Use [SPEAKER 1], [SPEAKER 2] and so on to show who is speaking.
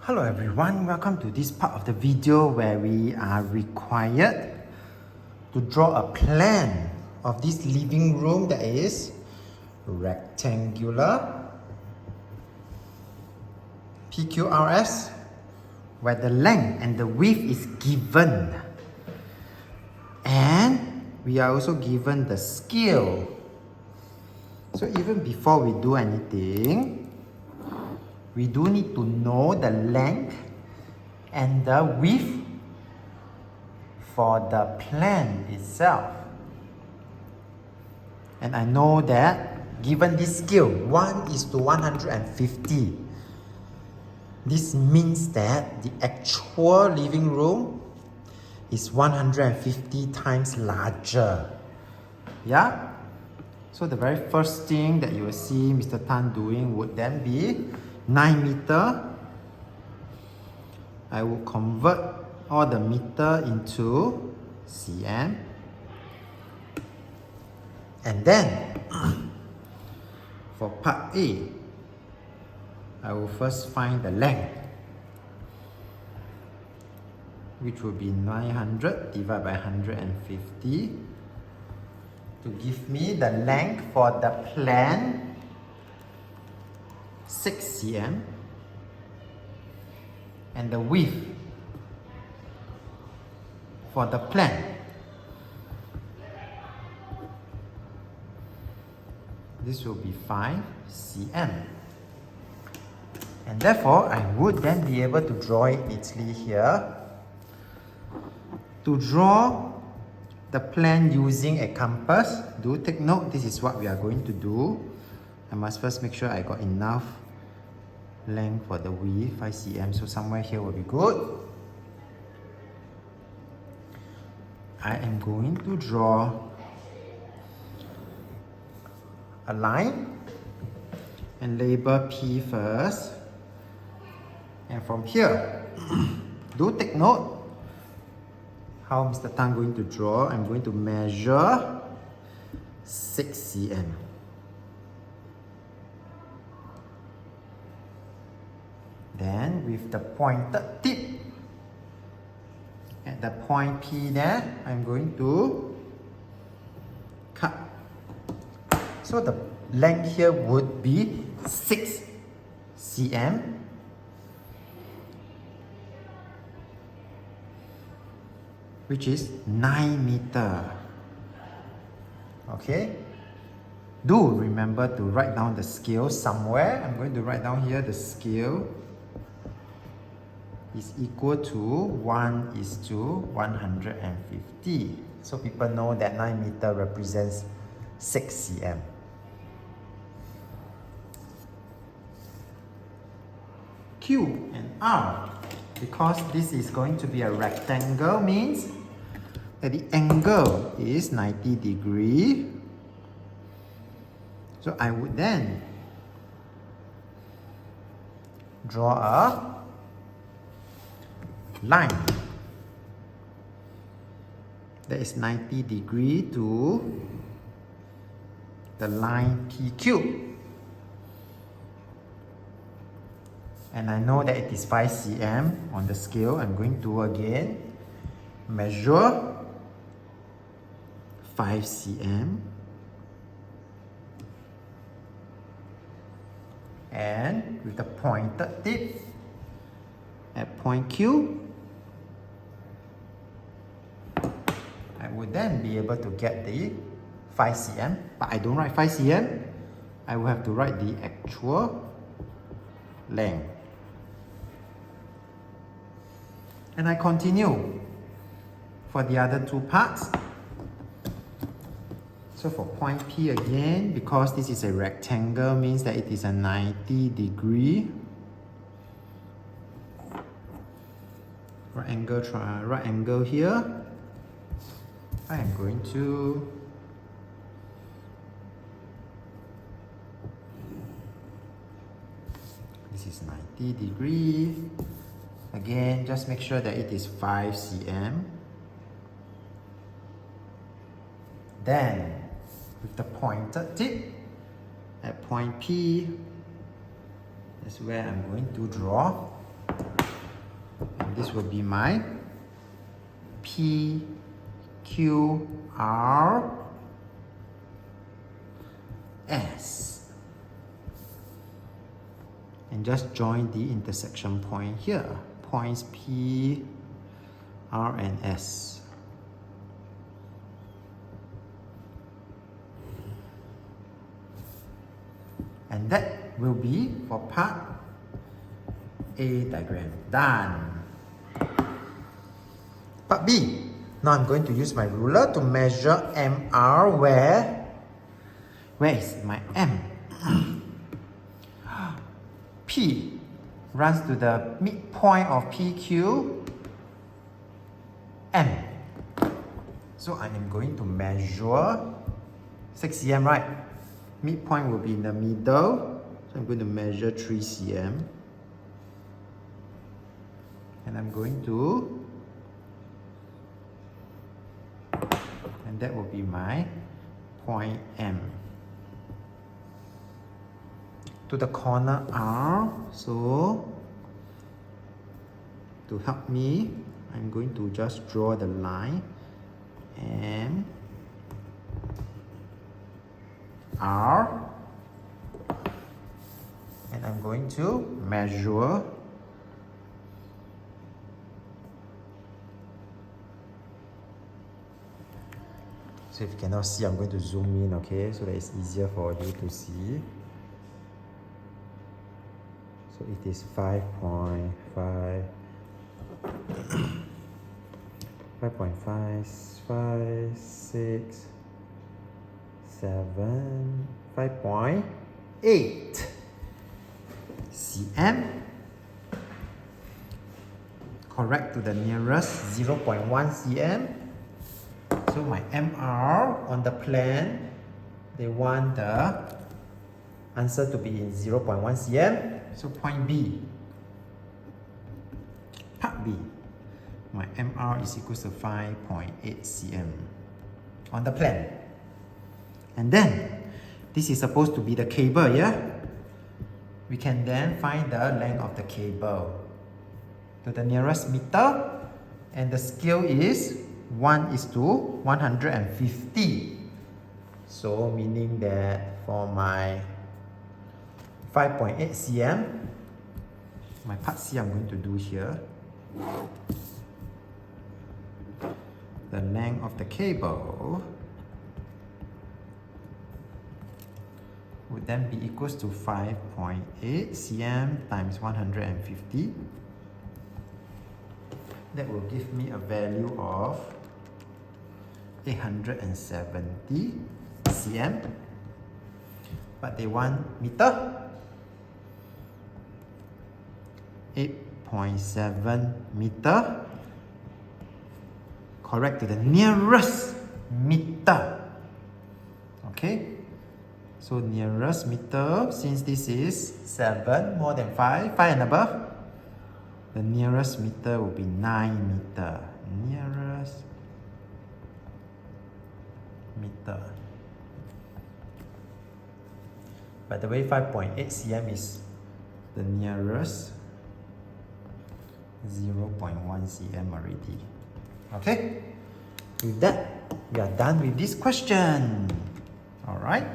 [SPEAKER 1] Hello everyone, welcome to this part of the video where we are required to draw a plan of this living room that is rectangular PQRS, where the length and the width is given, and we are also given the scale. So even before we do anything, we do need to know the length and the width for the plan itself. And I know that given this scale, 1:150, this means that the actual living room is 150 times larger. Yeah? So the very first thing that you will see Mr. Tan doing would then be 9 meter. I will convert all the meter into cm, and then for part A, I will first find the length, which will be 900 divided by 150 to give me the length for the plan 6 cm, and the width for the plan this will be 5 cm, and therefore I would then be able to draw it neatly here. To draw the plan using a compass, do take note, this is what we are going to do. I must first make sure I got enough length for the width, 5 cm, so somewhere here will be good. I am going to draw a line and label P first, and from here do take note how Mr. Tan going to draw. I'm going to measure 6 cm. Then with the pointed tip at the point P there, I'm going to cut. So the length here would be 6 cm, which is 9 meter. Okay? Do remember to write down the scale somewhere. I'm going to write down here the scale is equal to 1:150. So people know that 9 meter represents 6 cm. Q and R, because this is going to be a rectangle, means that the angle is 90 degrees. So I would then draw a line that is 90 degrees to the line PQ. And I know that it is 5 cm on the scale. I'm going to again measure 5 cm, and with the pointed tip at point Q, I would then be able to get the 5 cm, but I don't write 5 cm. I will have to write the actual length. And I continue for the other two parts. So for point P again, because this is a rectangle, means that it is a 90 degree. Right angle here. I am going to this is 90 degree. Again, just make sure that it is 5 cm. Then with the pointed tip at point P, that's where I'm going to draw this will be my P, Q, R, S. And just join the intersection point here. Points P, R, and S. And that will be for part A diagram. Done. Part B. Now I'm going to use my ruler to measure MR where is my M? P runs to the midpoint of PQ, M. So I am going to measure 6 cm, right? Midpoint will be in the middle. So I'm going to measure 3 cm. And I'm going to, and that will be my point M. To the corner R, so to help me, I'm going to just draw the line M, R, and I'm going to measure so if you cannot see, I'm going to zoom in, okay, so that it's easier for you to see. So it is 5.5, 5.5, 5, 6, 7, 5.8 cm. Correct to the nearest 0.1 cm. So my MR on the plan, they want the answer to be in 0.1 cm. So point B, part B, my MR is equal to 5.8 cm on the plan. And then, this is supposed to be the cable, yeah? We can then find the length of the cable to the nearest meter, and the scale is 1:150. So meaning that for my 5.8 cm, my part C I'm going to do here, the length of the cable would then be equals to 5.8 cm times 150. That will give me a value of 870 cm. But they want meter. 8.7 meter. Correct to the nearest meter. Okay. So nearest meter, since this is 7 more than 5, 5 and above, the nearest meter will be 9 meter. Nearest meter. By the way, 5.8 cm is the nearest 0.1 cm already. Okay? With that, we are done with this question. Alright?